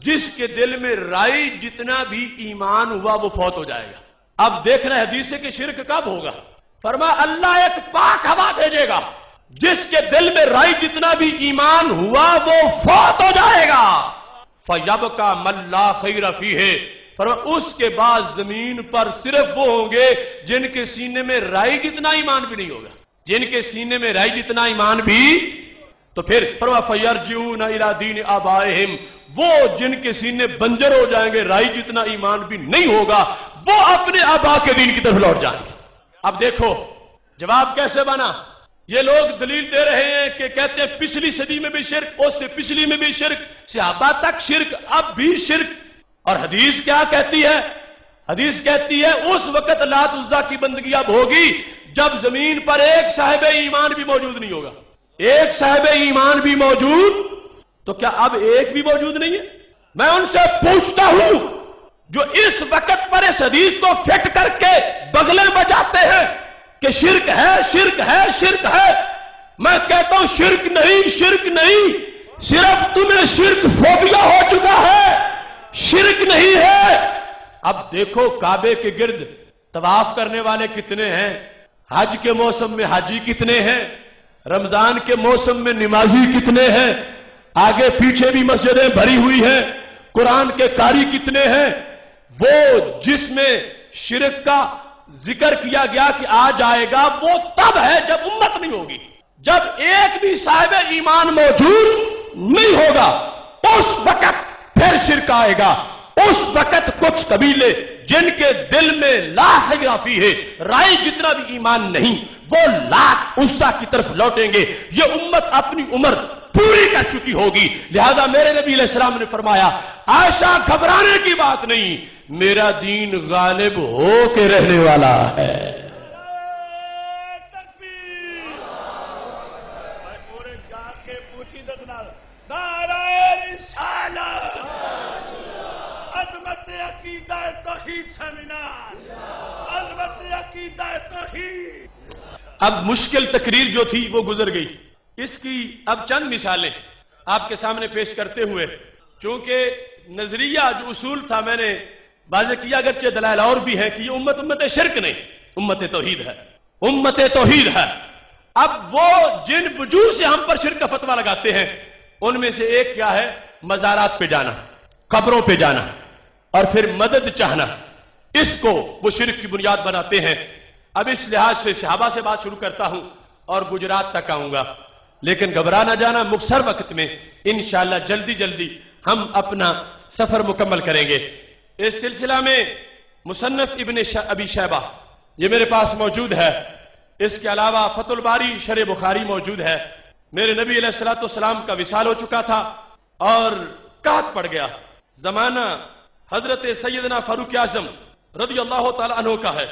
جس کے دل میں رائی جتنا بھی ایمان ہوا وہ فوت ہو جائے گا۔ اب دیکھنا ہے حدیث ہے کہ شرک کب ہوگا؟ فرمایا اللہ ایک پاک ہوا بھیجے گا، جس کے دل میں رائی جتنا بھی ایمان ہوا وہ فوت ہو جائے گا۔ فَيَبْقَى مَن لَّا خَيْرَ فِيهِ، فرمایا اس کے بعد زمین پر صرف وہ ہوں گے جن کے سینے میں رائی جتنا ایمان بھی نہیں ہوگا، جن کے سینے میں رائی جتنا ایمان بھی، تو پھر فرمایا فَيَرْجِعُونَ إِلَىٰ دِينِ آبَائِهِمْ، وہ جن کے سینے بنجر ہو جائیں گے، رائی جتنا ایمان بھی نہیں ہوگا، وہ اپنے آبا کے دین کی طرف لوٹ جائیں گے۔ اب دیکھو جواب کیسے بنا۔ یہ لوگ دلیل دے رہے ہیں کہ کہتے ہیں پچھلی صدی میں بھی شرک، اس سے پچھلی میں بھی شرک، صحابہ تک شرک، اب بھی شرک۔ اور حدیث کیا کہتی ہے؟ حدیث کہتی ہے اس وقت لات عزا کی بندگی اب ہوگی جب زمین پر ایک صاحب ایمان بھی موجود نہیں ہوگا۔ ایک صاحب ایمان بھی موجود، تو کیا اب ایک بھی موجود نہیں ہے؟ میں ان سے پوچھتا ہوں جو اس وقت پر اس حدیث کو فٹ کر کے بغلیں بجاتے ہیں کہ شرک ہے، شرک ہے، شرک ہے، میں کہتا ہوں شرک نہیں، شرک نہیں، صرف تمہیں شرک فوبیا ہو چکا ہے، شرک نہیں ہے۔ اب دیکھو کعبے کے گرد طواف کرنے والے کتنے ہیں، حج کے موسم میں حاجی کتنے ہیں، رمضان کے موسم میں نمازی کتنے ہیں، آگے پیچھے بھی مسجدیں بھری ہوئی ہیں، قرآن کے قاری کتنے ہیں۔ وہ جس میں شرک کا ذکر کیا گیا کہ آ جائے گا وہ تب ہے جب امت نہیں ہوگی، جب ایک بھی صاحب ایمان موجود نہیں ہوگا، اس وقت پھر شرک آئے گا۔ اس وقت کچھ قبیلے جن کے دل میں لا خیر فیہ رائی جتنا بھی ایمان نہیں، وہ لات عزا کی طرف لوٹیں گے۔ یہ امت اپنی عمر پوری کر چکی ہوگی، لہذا میرے نبی علیہ السلام نے فرمایا عائشہ گھبرانے کی بات نہیں، میرا دین غالب ہو کے رہنے والا ہے۔ اب مشکل تقریر جو تھی وہ گزر گئی، اس کی اب چند مثالیں آپ کے سامنے پیش کرتے ہوئے، چونکہ نظریہ جو اصول تھا میں نے واضح کیا، اگرچہ دلائل اور بھی ہے کہ یہ امت شرک نہیں، امت توحید ہے، امت توحید ہے۔ اب وہ جن وجوہ سے ہم پر شرک کا فتویٰ لگاتے ہیں ان میں سے ایک کیا ہے؟ مزارات پہ جانا، قبروں پہ جانا اور پھر مدد چاہنا، اس کو وہ شرک کی بنیاد بناتے ہیں۔ اب اس لحاظ سے صحابہ سے بات شروع کرتا ہوں اور گجرات تک آؤں گا، لیکن گھبرا نہ جانا، مختصر وقت میں انشاءاللہ جلدی جلدی ہم اپنا سفر مکمل کریں گے۔ اس سلسلہ میں مصنف ابن ابی شیبہ یہ میرے پاس موجود ہے، اس کے علاوہ فتح الباری شرح بخاری موجود ہے۔ میرے نبی علیہ الصلوۃ والسلام کا وصال ہو چکا تھا اور قحط پڑ گیا، زمانہ حضرت سیدنا فاروق اعظم رضی اللہ تعالی عنہ کا ہے۔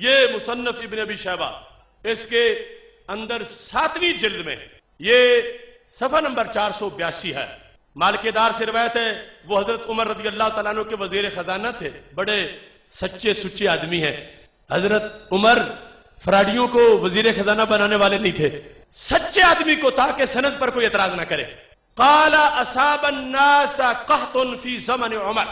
یہ مصنف ابن ابی شیبہ اس کے اندر 7ویں جلد میں یہ صفحہ نمبر 482 ہے۔ مالک دار سے روایت ہے، وہ حضرت عمر رضی اللہ تعالیٰ عنہ کے وزیر خزانہ تھے، بڑے سچے سچے آدمی ہیں۔ حضرت عمر فراڈیوں کو وزیر خزانہ بنانے والے نہیں تھے، سچے آدمی کو تھا کہ سند پر کوئی اعتراض نہ کرے۔ قال اصاب الناس قحط فی زمن عمر،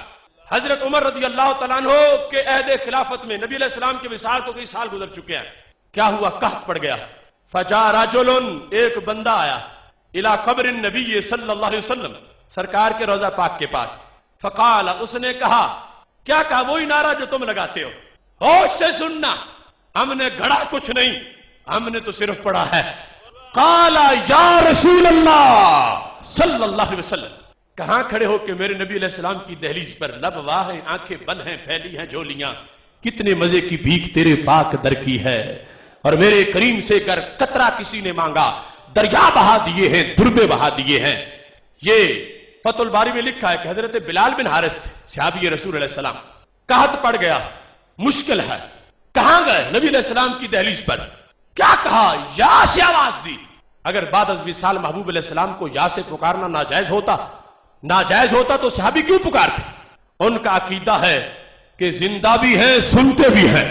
حضرت عمر رضی اللہ تعالیٰ عنہ کے عہد خلافت میں نبی علیہ السلام کے وصال کو کئی سال گزر چکے ہیں۔ کیا ہوا؟ قحط پڑ گیا۔ فجاء رجل، ایک بندہ آیا، الی قبر النبی صلی اللہ علیہ وسلم، سرکار کے روضہ پاک کے پاس۔ فقال، اس نے کہا، کیا کہا؟ وہی نعرہ جو تم لگاتے ہو، ہوش سے سننا، ہم نے گھڑا کچھ نہیں، ہم نے تو صرف پڑھا ہے۔ قال یا رسول اللہ صلی اللہ علیہ وسلم، کہاں کھڑے ہو کہ میرے نبی علیہ السلام کی دہلیز پر، لب واہ ہیں، آنکھیں بند ہیں، پھیلی ہیں جھولیاں، کتنے مزے کی بھیک تیرے پاک در کی ہے، اور میرے کریم سے کر قطرہ کسی نے مانگا، دریا بہا دیے ہیں، دربے بہا دیے ہیں۔ یہ فتح الباری میں لکھا ہے کہ حضرت بلال بن حارث تھے، صحابی رسول علیہ السلام، قحط پڑ گیا، مشکل ہے، کہاں گئے؟ نبی علیہ السلام کی دہلیز پر۔ کیا کہا؟ یا سے آواز دی۔ اگر بعد از وصال محبوب علیہ السلام کو یا سے پکارنا ناجائز ہوتا تو صحابی کیوں پکارتے؟ ان کا عقیدہ ہے کہ زندہ بھی ہیں، سنتے بھی ہیں،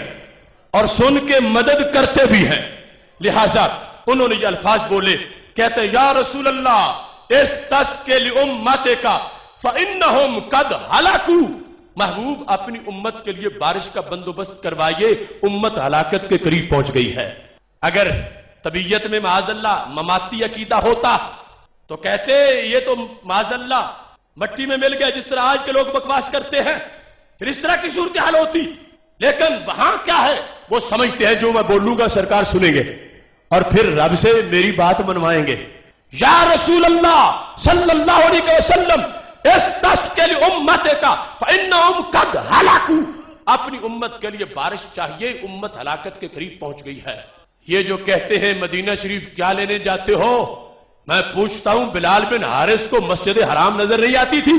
اور سن کے مدد کرتے بھی ہیں، لہذا انہوں نے یہ الفاظ بولے، کہتے یا رسول اللہ استسقِ لِأُمَّتِكَ فَإِنَّهُمْ قَدْ هَلَكُوا، محبوب اپنی امت کے لیے بارش کا بندوبست کروائیے، امت ہلاکت کے قریب پہنچ گئی ہے۔ اگر طبیعت میں معاذ اللہ مماتی عقیدہ ہوتا تو کہتے یہ تو معاذ اللہ مٹی میں مل گیا، جس طرح آج کے لوگ بکواس کرتے ہیں، پھر اس طرح کی صورتحال ہوتی۔ لیکن وہاں کیا ہے؟ وہ سمجھتے ہیں جو میں بولوں گا سرکار سنیں گے اور پھر رب سے میری بات منوائیں گے۔ یا رسول اللہ صلی اللہ علیہ وسلم استسقِ لِأُمَّتِكَ فَإِنَّهُمْ قَدْ هَلَكُوا، اپنی امت کے لیے بارش چاہیے، امت ہلاکت کے قریب پہنچ گئی ہے۔ یہ جو کہتے ہیں مدینہ شریف کیا لینے جاتے ہو، میں پوچھتا ہوں بلال بن حارث کو مسجد حرام نظر نہیں آتی تھی؟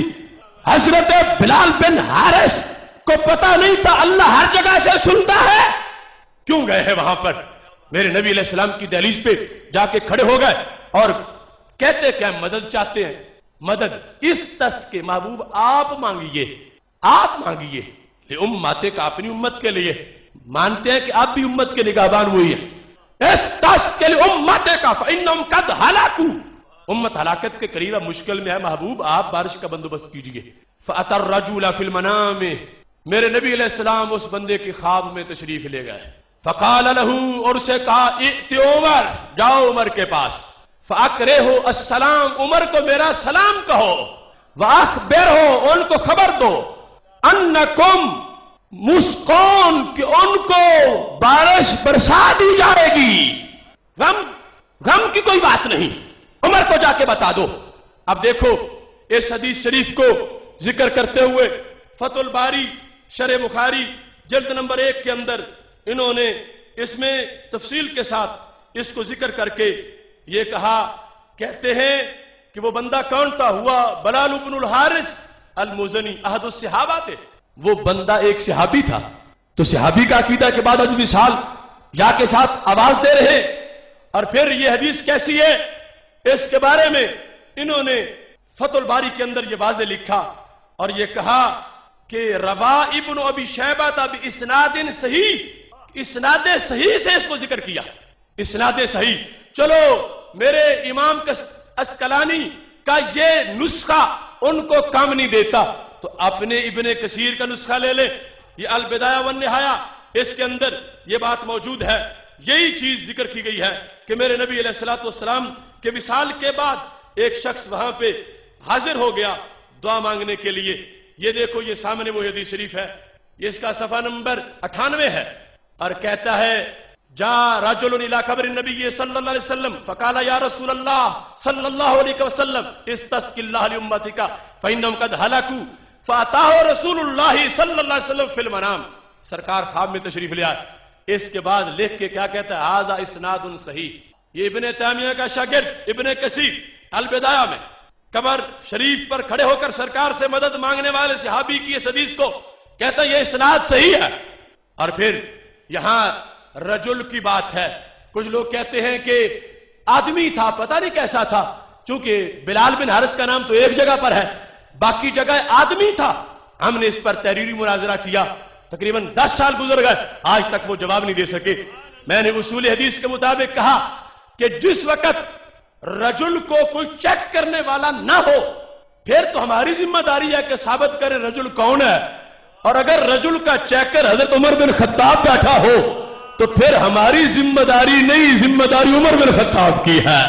حضرت بلال بن حارث کو پتا نہیں تھا اللہ ہر جگہ سے سنتا ہے؟ کیوں گئے ہیں وہاں پر؟ میرے نبی علیہ السلام کی دہلیز پہ جا کے کھڑے ہو گئے اور کہتے کیا مدد چاہتے ہیں؟ مدد اس تسقِ، محبوب آپ مانگیے، آپ مانگیے، لِأُمَّتِكَ، اپنی امت کے لیے۔ مانتے ہیں کہ آپ بھی امت کے نگہبان ہوئی ہیں۔ استسقِ لِأُمَّتِكَ فَإِنَّهُمْ قَدْ هَلَكُوا، امت ہلاکت کے قریب مشکل میں ہے، محبوب آپ بارش کا بندوبست کیجئے۔ فَأَتَى الرَّجُلَ فِي الْمَنَامِ، میرے نبی علیہ السلام اس بندے کی خواب میں تشریف لے گئے۔ فَقَالَ لَهُ، اور اسے کہا، ائْتِ عمر، جاؤ عمر کے پاس، فَأَقْرِئْهُ السلام، عمر کو میرا سلام کہو، وَأَخْبِرْهُ، ان کو خبر دو، أَنَّكُمْ مسقون، کہ ان کو بارش برسا دی جائے گی، غم کی کوئی بات نہیں، عمر کو جا کے بتا دو۔ اب دیکھو اس حدیث شریف کو ذکر کرتے ہوئے فتح الباری شرح بخاری جلد نمبر 1 کے اندر انہوں نے اس میں تفصیل کے ساتھ اس کو ذکر کر کے یہ کہا، کہتے ہیں کہ وہ بندہ کون تھا؟ ہوا بلال بن الحارث المزنی، احد الصحابہ تھے۔ وہ بندہ ایک صحابی تھا، تو صحابی کا عقیدہ کے بعد اجوی سال یا کے ساتھ آواز دے رہے، اور پھر یہ حدیث کیسی ہے اس کے بارے میں انہوں نے فتح الباری کے اندر یہ واضح لکھا اور یہ کہا کہ روا ابن ابی شیبہ تھا باسناد صحیح، اسناد صحیح سے اس کو ذکر کیا، اسناد صحیح۔ چلو میرے امام اسقلانی کا یہ نسخہ ان کو کام نہیں دیتا تو اپنے ابن کثیر کا نسخہ لے لے، یہ البدایہ والنہایہ، اس کے اندر یہ بات موجود ہے، یہی چیز ذکر کی گئی ہے کہ میرے نبی علیہ الصلوۃ والسلام کے وصال کے بعد ایک شخص وہاں پہ حاضر ہو گیا دعا مانگنے کے لیے۔ یہ دیکھو یہ سامنے وہ حدیث شریف ہے، یہ اس کا صفحہ نمبر 98 ہے، اور کہتا ہے جا رجل الى قبر النبی صلی اللہ علیہ وسلم فقال یا رسول اللہ صلی اللہ علیہ وسلم استسق اللہ لامتک فانهم قد هلكوا فاتاه رسول اللہ صلی اللہ علیہ وسلم فی المنام. سرکار خواب میں تشریف لے آئے. اس کے بعد لکھ کے کیا کہتا ہے، ھذا اسناد صحیح. یہ ابن تیمیہ کا شاگرد ابن کثیر البدایہ میں قبر شریف پر کھڑے ہو کر سرکار سے مدد مانگنے والے صحابی کی اس حدیث کو کہتا ہے یہ اسناد صحیح ہے. اور پھر یہاں رجل کی بات ہے. کچھ لوگ کہتے ہیں کہ آدمی تھا، پتہ نہیں کیسا تھا، چونکہ بلال بن حارث کا نام تو ایک جگہ پر ہے، باقی جگہ آدمی تھا. ہم نے اس پر تحریری مناظرہ کیا، تقریباً 10 سال گزر گئے، آج تک وہ جواب نہیں دے سکے. میں نے اصول حدیث کے مطابق کہا کہ جس وقت رجل کو کوئی چیک کرنے والا نہ ہو پھر تو ہماری ذمہ داری ہے کہ ثابت کریں رجل کون ہے. اور اگر رجل کا چیکر حضرت عمر بن خطاب بیٹھا ہو تو پھر ہماری ذمہ داری نہیں، ذمہ داری عمر بن خطاب کی ہے.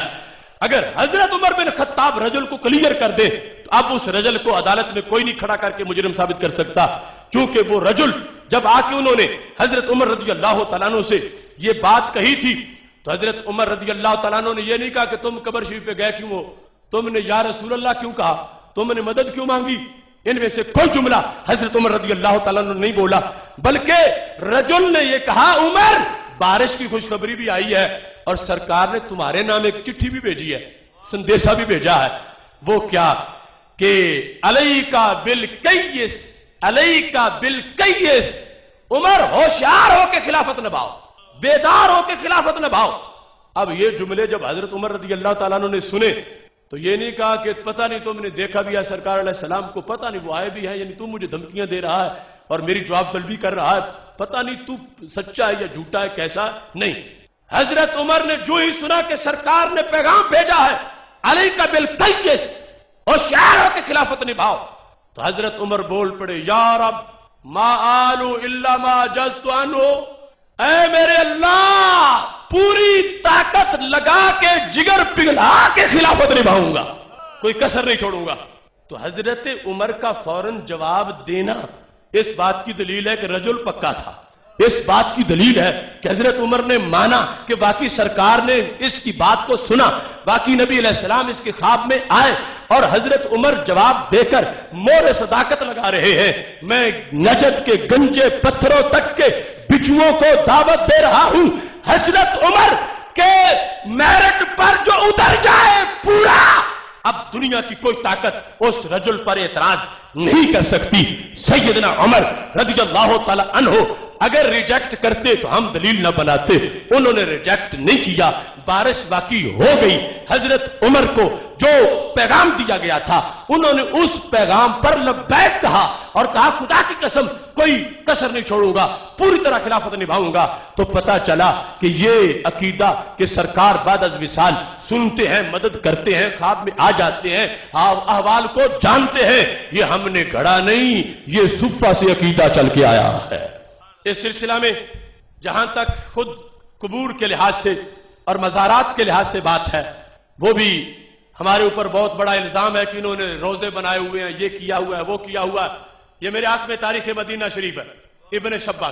اگر حضرت عمر بن خطاب رجل کو کلیئر کر دے تو اب اس رجل کو عدالت میں کوئی نہیں کھڑا کر کے مجرم ثابت کر سکتا، کیونکہ وہ رجل جب آ کے انہوں نے حضرت عمر رضی اللہ تعالیٰ عنہ سے یہ بات کہی تھی تو حضرت عمر رضی اللہ تعالیٰ عنہ نے یہ نہیں کہا کہ تم قبر شریف پہ گئے کیوں ہو، تم نے یا رسول اللہ کیوں کہا، تم نے مدد کیوں مانگی. ان میں سے کوئی جملہ حضرت عمر رضی اللہ تعالیٰ عنہ نے نہیں بولا، بلکہ رجل نے یہ کہا عمر بارش کی خوشخبری بھی آئی ہے اور سرکار نے تمہارے نام ایک چٹھی بھی بھیجی ہے، سندیشہ بھی بھیجا ہے. وہ کیا کہ علیکا بالکیس، علیکا بالکیس، عمر ہوشیار ہو کے خلافت نبھاؤ، بیدار ہو کے خلافت نبھاؤ. اب یہ جملے جب حضرت عمر رضی اللہ تعالیٰ عنہ نے سنے تو یہ نہیں کہا کہ پتہ نہیں تم نے دیکھا بھی ہے سرکار علیہ السلام کو، پتہ نہیں وہ آئے بھی ہیں، یعنی تم مجھے دھمکیاں دے رہا ہے اور میری جواب طلبی کر رہا ہے، پتہ نہیں تو سچا ہے یا جھوٹا ہے کیسا. نہیں، حضرت عمر نے جو ہی سنا کہ سرکار نے پیغام بھیجا ہے علیکا بالقیس، ہوشیار ہو کے خلافت نبھاؤ، تو حضرت عمر بول پڑے یا رب ما آلو الا ما جزت عنہ، اے میرے اللہ پوری طاقت لگا کے جگر پگھلا کے خلافت نبھاؤں گا، کوئی کسر نہیں چھوڑوں گا. تو حضرت عمر کا فوراً جواب دینا اس بات کی دلیل ہے کہ رجل پکا تھا. اس بات کی دلیل ہے کہ حضرت عمر نے مانا کہ باقی سرکار نے اس کی بات کو سنا، باقی نبی علیہ السلام اس کے خواب میں آئے اور حضرت عمر جواب دے کر مہر صداقت لگا رہے ہیں. میں نجد کے گنجے پتھروں تک کے بچوؤں کو دعوت دے رہا ہوں، حضرت عمر کے میرٹ پر جو اتر جائے پورا، اب دنیا کی کوئی طاقت اس رجل پر اعتراض نہیں کر سکتی. سیدنا عمر رضی اللہ تعالی عنہ اگر ریجیکٹ کرتے تو ہم دلیل نہ بناتے، انہوں نے ریجیکٹ نہیں کیا، بارش باقی ہو گئی. حضرت عمر کو جو پیغام دیا گیا تھا انہوں نے اس پیغام پر لبیک کہا اور کہا خدا کی قسم کوئی کسر نہیں چھوڑوں گا، پوری طرح خلافت نبھاؤں گا. تو پتا چلا کہ یہ عقیدہ کہ سرکار بعد از وصال سنتے ہیں، مدد کرتے ہیں، خواب میں آ جاتے ہیں، احوال کو جانتے ہیں، یہ ہم نے گھڑا نہیں، یہ صفہ سے عقیدہ چل کے آیا ہے. اس سلسلہ میں جہاں تک خود قبور کے لحاظ سے اور مزارات کے لحاظ سے بات ہے، وہ بھی ہمارے اوپر بہت بڑا الزام ہے کہ انہوں نے روزے بنائے ہوئے ہیں، یہ کیا ہوا ہے، وہ کیا ہوا ہے. یہ میرے ہاتھ میں تاریخ مدینہ شریف ہے، ابن شبہ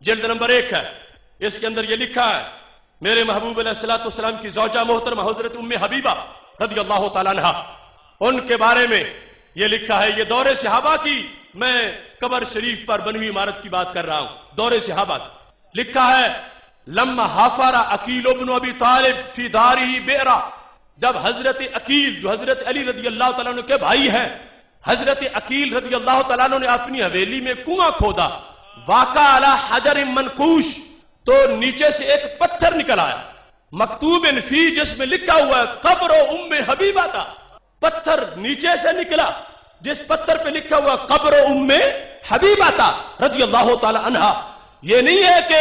جلد نمبر 1 ہے. اس کے اندر یہ لکھا ہے میرے محبوب علیہ السلام کی زوجہ محترمہ حضرت ام حبیبہ رضی اللہ تعالیٰ عنہ، ان کے بارے میں یہ لکھا ہے، یہ دور صحابہ کی، میں قبر شریف پر بنی ہوئی عمارت کی بات کر رہا ہوں، دور صحابہ کی. لکھا ہے لما حفر عقیل ابن ابی طالب فی دارہ بئرا، جب حضرت عقیل جو حضرت علی رضی اللہ تعالیٰ عنہ کے بھائی ہیں، حضرت عقیل رضی اللہ تعالیٰ عنہ نے اپنی حویلی میں کنواں کھودا، واقع علی حجر منقوش، تو نیچے سے ایک پتھر نکل آیا، مکتوب فی، جس میں لکھا ہوا ہے قبر ام حبیبہ تھا. پتھر نیچے سے نکلا جس پتھر پہ لکھا ہوا قبر ام حبیبہ تھا رضی اللہ تعالی عنہا. یہ نہیں ہے کہ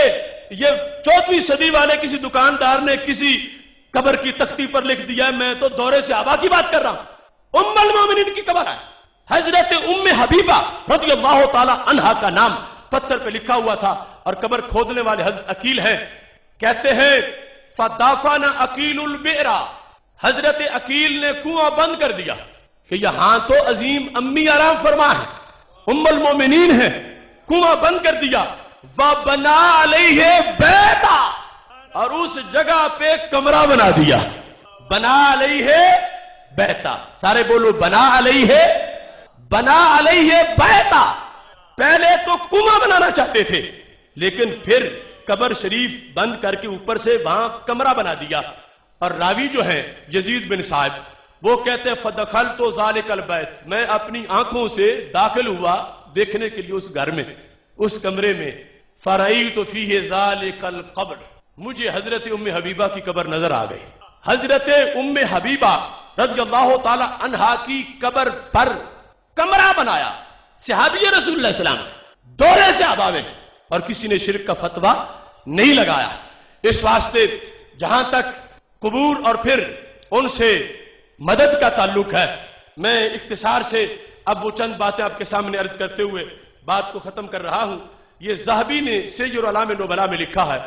یہ 14ویں صدی والے کسی دکاندار نے کسی قبر کی تختی پر لکھ دیا ہے، میں تو دورے صحابہ کی بات کر رہا ہوں. ام المومنین کی قبر ہے، حضرت ام حبیبہ رضی اللہ تعالی عنہا کا نام پتھر پہ لکھا ہوا تھا. اور قبر کھودنے والے حضرت عقیل ہیں، کہتے ہیں فدافن عقیل البئر، حضرت عقیل نے کنواں بند کر دیا کہ یہاں تو عظیم امی آرام فرما ہے، ام المومنین ہیں، کنواں بند کر دیا، وَبَنَا عَلَيْهِ بَيْتًا، اور اس جگہ پہ کمرہ بنا دیا۔ بنا علیہ بیتا، سارے بولو بنا علیہ، بنا علیہ بیتا۔ پہلے تو کنواں بنانا چاہتے تھے، لیکن پھر قبر شریف بند کر کے اوپر سے وہاں کمرہ بنا دیا۔ اور راوی جو ہے یزید بن صاحب، وہ کہتے ہیں فَدَخَلْتُ ذَلِكَ الْبَيْتَ، میں اپنی آنکھوں سے داخل ہوا دیکھنے کے لیے اس گھر میں، اس کمرے میں، فَرَأَيْتُ فِيهِ ذَلِكَ الْقَبْرَ، مجھے حضرت ام حبیبہ کی قبر نظر آ گئی۔ حضرت ام حبیبہ رضی اللہ تعالی عنہا کی قبر پر کمرہ بنایا صحابی رسول اللہ علیہ وسلم، دورے سے آباوے، اور کسی نے شرک کا فتویٰ نہیں لگایا۔ اس واسطے جہاں تک قبور اور پھر ان سے مدد کا تعلق ہے، میں اختصار سے اب وہ چند باتیں آپ کے سامنے عرض کرتے ہوئے بات کو ختم کر رہا ہوں۔ یہ ذہبی نے سیر اعلام نبلاء میں لکھا ہے،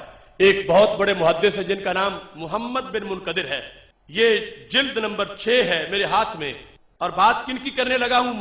ایک بہت بڑے محدث ہے جن کا نام محمد بن منقدر ہے، یہ جلد نمبر 6 ہے میرے ہاتھ میں، اور بات کن کی کرنے لگا ہوں؟